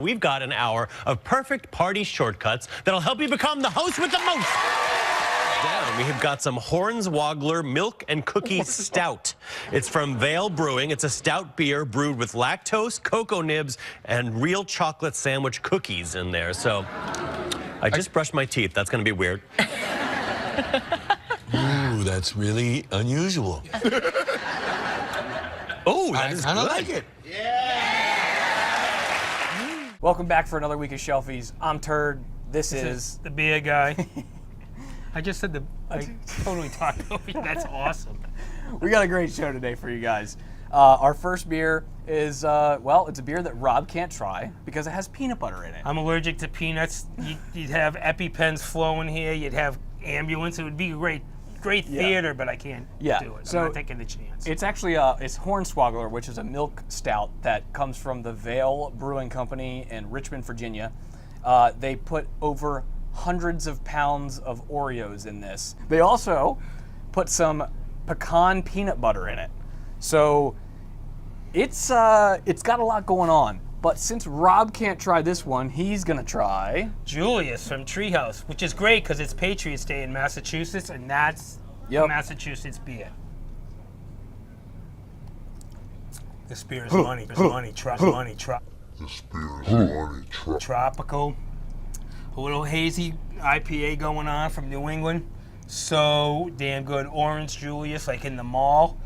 We've got an hour of perfect party shortcuts that'll help you become the host with the most. Down, we have got some Hornswoggler Milk and Cookie Stout. It's from Vail Brewing. It's a stout beer brewed with lactose, cocoa nibs, and real chocolate sandwich cookies in there. So I just brushed my teeth. That's going to be weird. Ooh, that's really unusual. Oh, that is I good. like it. Welcome back for another week of Shelfies. I'm Turd. This is the beer guy. I just said I totally talked over you. That's awesome. We got a great show today for you guys. Our first beer is, well, it's a beer that Rob can't try because it has peanut butter in it. I'm allergic to peanuts. You'd have EpiPens flowing here. You'd have ambulance. It would be great theater, but I can't do it. So I'm not taking the chance. It's actually it's Hornswoggler, which is a milk stout that comes from the Vail Brewing Company in Richmond, Virginia. They put over hundreds of pounds of Oreos in this. They also put some pecan peanut butter in it. So it's got a lot going on. But since Rob can't try this one, he's gonna try Julius from Treehouse, which is great because it's Patriots Day in Massachusetts, and that's Massachusetts beer. This beer is money. This money. Tropical. A little hazy IPA going on from New England. So damn good. Orange Julius, like in the mall.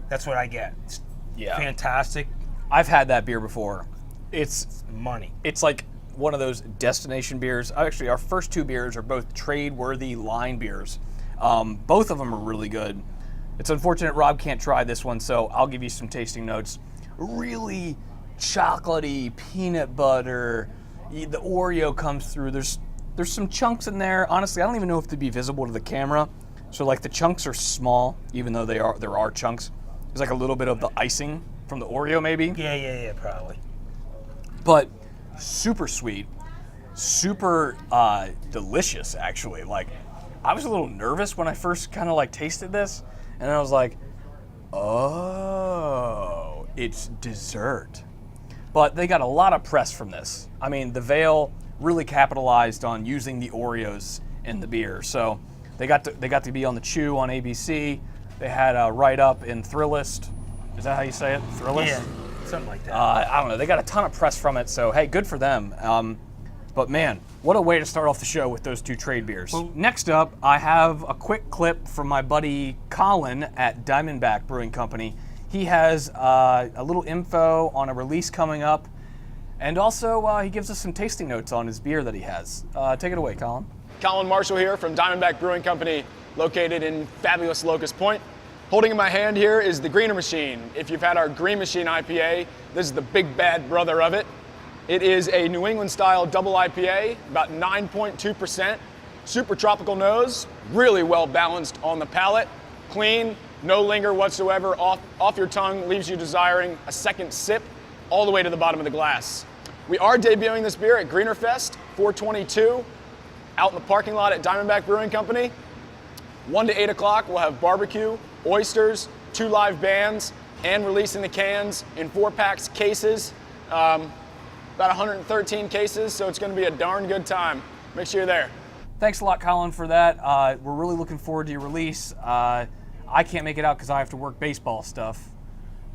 That's what I get. It's fantastic. I've had that beer before. It's money. It's like one of those destination beers. Actually, our first two beers are both trade-worthy line beers. Both of them are really good. It's unfortunate Rob can't try this one, so I'll give you some tasting notes. Really chocolatey, peanut butter. The Oreo comes through. There's some chunks in there. Honestly, I don't even know if they'd be visible to the camera. So like the chunks are small, even though there are chunks. There's like a little bit of the icing from the Oreo, maybe. Yeah, probably. But super sweet, super delicious, actually. Like, I was a little nervous when I first kind of like tasted this, and I was like, oh, it's dessert. But they got a lot of press from this. I mean, the Vail really capitalized on using the Oreos in the beer. So they got to be on the Chew on ABC. They had a write-up in Thrillist. Is that how you say it? Thrillist? Yeah. Something like that. I don't know. They got a ton of press from it, so hey, good for them. But man, what a way to start off the show with those two trade beers. Well, next up, I have a quick clip from my buddy Colin at Diamondback Brewing Company. He has a little info on a release coming up, and also he gives us some tasting notes on his beer that he has. Take it away, Colin. Colin Marshall here from Diamondback Brewing Company, located in fabulous Locust Point. Holding in my hand here is the Greener Machine. If you've had our Green Machine IPA, this is the big bad brother of it. It is a New England style double IPA, about 9.2%, super tropical nose, really well balanced on the palate, clean, no linger whatsoever, off your tongue, leaves you desiring a second sip all the way to the bottom of the glass. We are debuting this beer at Greener Fest 422, out in the parking lot at Diamondback Brewing Company. 1 to 8 o'clock, we'll have barbecue, oysters, 2 live bands, and releasing the cans in 4-packs cases. About 113 cases, so it's going to be a darn good time. Make sure you're there. Thanks a lot, Colin, for that. We're really looking forward to your release. I can't make it out because I have to work baseball stuff,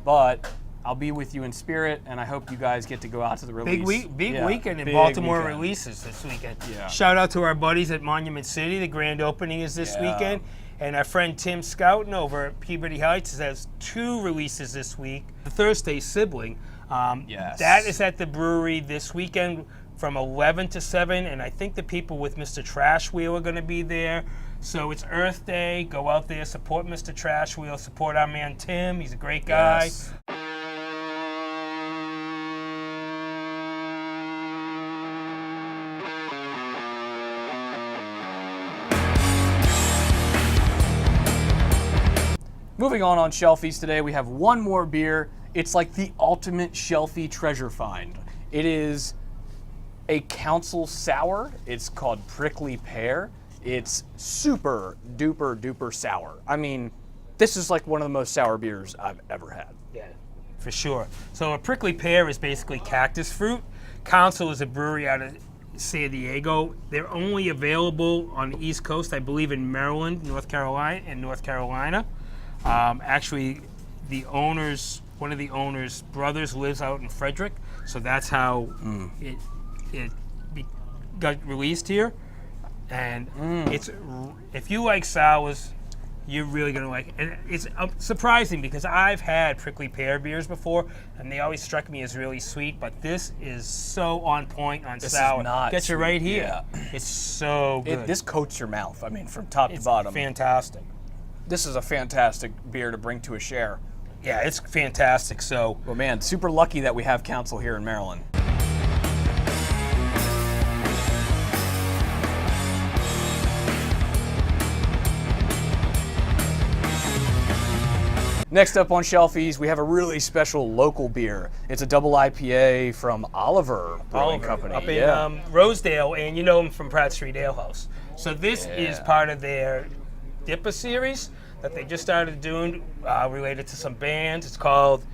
but I'll be with you in spirit, and I hope you guys get to go out to the release. Big weekend in Baltimore releases this weekend. Yeah. Shout out to our buddies at Monument City. The grand opening is this weekend. And our friend Tim Scouten over at Peabody Heights has 2 releases this week. The Thursday Sibling. That is at the brewery this weekend from 11 to 7, and I think the people with Mr. Trash Wheel are going to be there. So it's Earth Day. Go out there, support Mr. Trash Wheel, support our man Tim. He's a great guy. Yes. Moving on Shelfies today, we have one more beer. It's like the ultimate Shelfie treasure find. It is a council sour. It's called Prickly Pear. It's super duper duper sour. I mean, this is like one of the most sour beers I've ever had. Yeah, for sure. So a prickly pear is basically cactus fruit. Council is a brewery out of San Diego. They're only available on the East Coast, I believe, in Maryland, North Carolina. Actually, one of the owners' brothers lives out in Frederick, so that's how it got released here. And if you like sours, you're really gonna like it. And it's surprising because I've had prickly pear beers before, and they always struck me as really sweet. But this is so on point on sour. Is not Gets you sweet. right here. Yeah. It's so good. This coats your mouth. I mean, from top to It's bottom. fantastic. This is a fantastic beer to bring to a share. Yeah, it's fantastic. So, Well, man, super lucky that we have Council here in Maryland. Next up on Shelfies, we have a really special local beer. It's a double IPA from Oliver Brewing Company. up in Rosedale, and you know him from Pratt Street Ale House. So this is part of their Dipper series that they just started doing related to some bands. It's called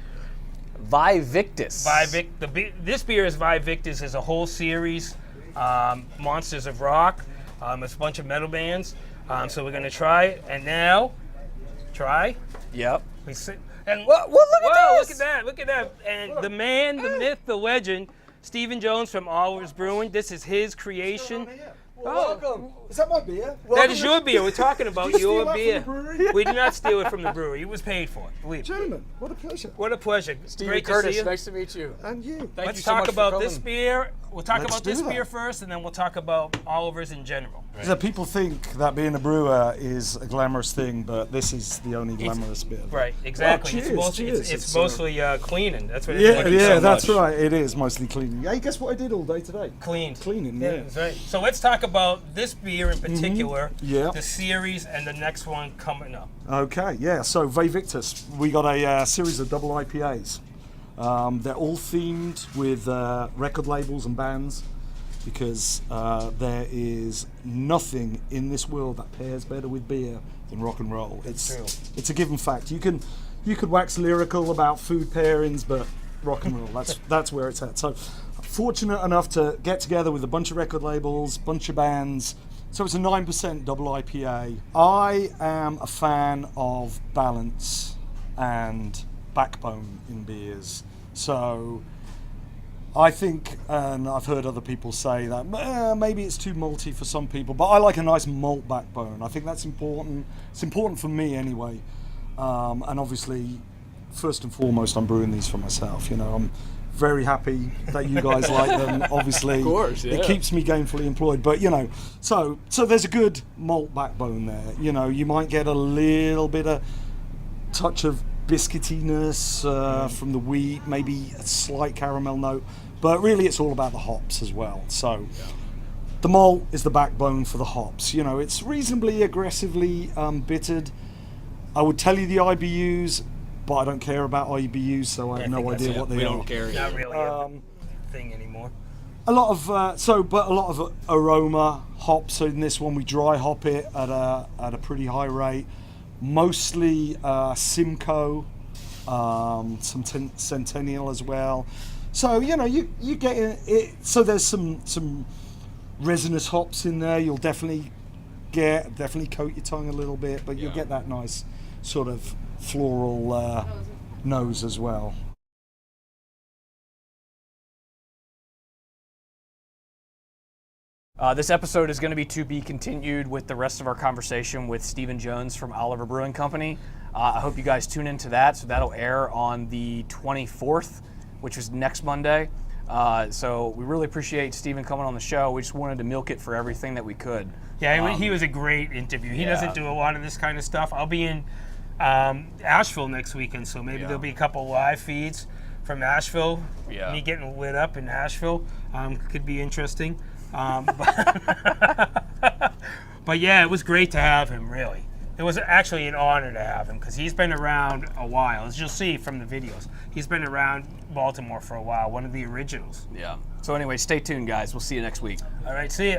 Victis. This beer is Victis. Is a whole series, Monsters of Rock. It's a bunch of metal bands. So we're gonna try it, and now try. Yep. We sit and Look at this! Look at that! And the man, the myth, the legend, Stephen Jones from Oliver's Brewing. This is his creation. Welcome. Is that my beer? That is your beer. We're talking about Did you your steal that beer. from the brewery? We did not steal it from the brewery. It was paid for. Believe me. Gentlemen, what a pleasure. What a pleasure. Steven Great Curtis, to see you. nice to meet you. And you. Thank Let's you so talk much for about this coming. beer. We'll talk Let's about do this that. beer first, and then we'll talk about Oliver's in general. So people think that being a brewer is a glamorous thing, but this is the only glamorous bit. Right, exactly. Well, cheers. It's mostly cleaning. That's what it Yeah, is. yeah, so that's much. right. It is mostly cleaning. Hey, guess what I did all day today? Cleaned. Cleaning, Yeah, yeah. that's right. So let's talk about this beer in particular, Yeah. the series, and the next one coming up. Okay, yeah. So Victis, we got a series of double IPAs. They're all themed with record labels and bands, because there is nothing in this world that pairs better with beer than rock and roll. It's a given fact. You could wax lyrical about food pairings, but rock and roll, that's where it's at. So fortunate enough to get together with a bunch of record labels, bunch of bands. So it's a 9% double IPA. I am a fan of balance and backbone in beers. So I think, and I've heard other people say that maybe it's too malty for some people, but I like a nice malt backbone. I think that's important. It's important for me anyway. And obviously, first and foremost, I'm brewing these for myself. You know, I'm very happy that you guys like them. Obviously, Of course, yeah. It keeps me gainfully employed. But you know, so there's a good malt backbone there. You know, you might get a little bit of touch of biscuitiness from the wheat, maybe a slight caramel note, but really it's all about the hops as well. So the malt is the backbone for the hops. You know, it's reasonably aggressively bittered. I would tell you the IBUs, but I don't care about IBUs, so I have no idea what they We are. don't care. Not really a thing anymore. A lot of but a lot of aroma hops. So in this one, we dry hop it at a pretty high rate. Mostly Simcoe, some Centennial as well. So you know you get it. So there's some resinous hops in there. You'll definitely coat your tongue a little bit, but you'll get that nice sort of floral nose as well. This episode is going to be continued with the rest of our conversation with Stephen Jones from Oliver Brewing Company. I hope you guys tune into that. So that'll air on the 24th, which is next Monday. So we really appreciate Stephen coming on the show. We just wanted to milk it for everything that we could. Yeah, he was a great interview. He doesn't do a lot of this kind of stuff. I'll be in Asheville next weekend, so maybe there'll be a couple live feeds from Asheville. Yeah. Me getting lit up in Asheville could be interesting. But yeah, it was great to have him, really. It was actually an honor to have him because he's been around a while. As you'll see from the videos, he's been around Baltimore for a while, one of the originals. Yeah. So anyway, stay tuned, guys. We'll see you next week. All right, see ya.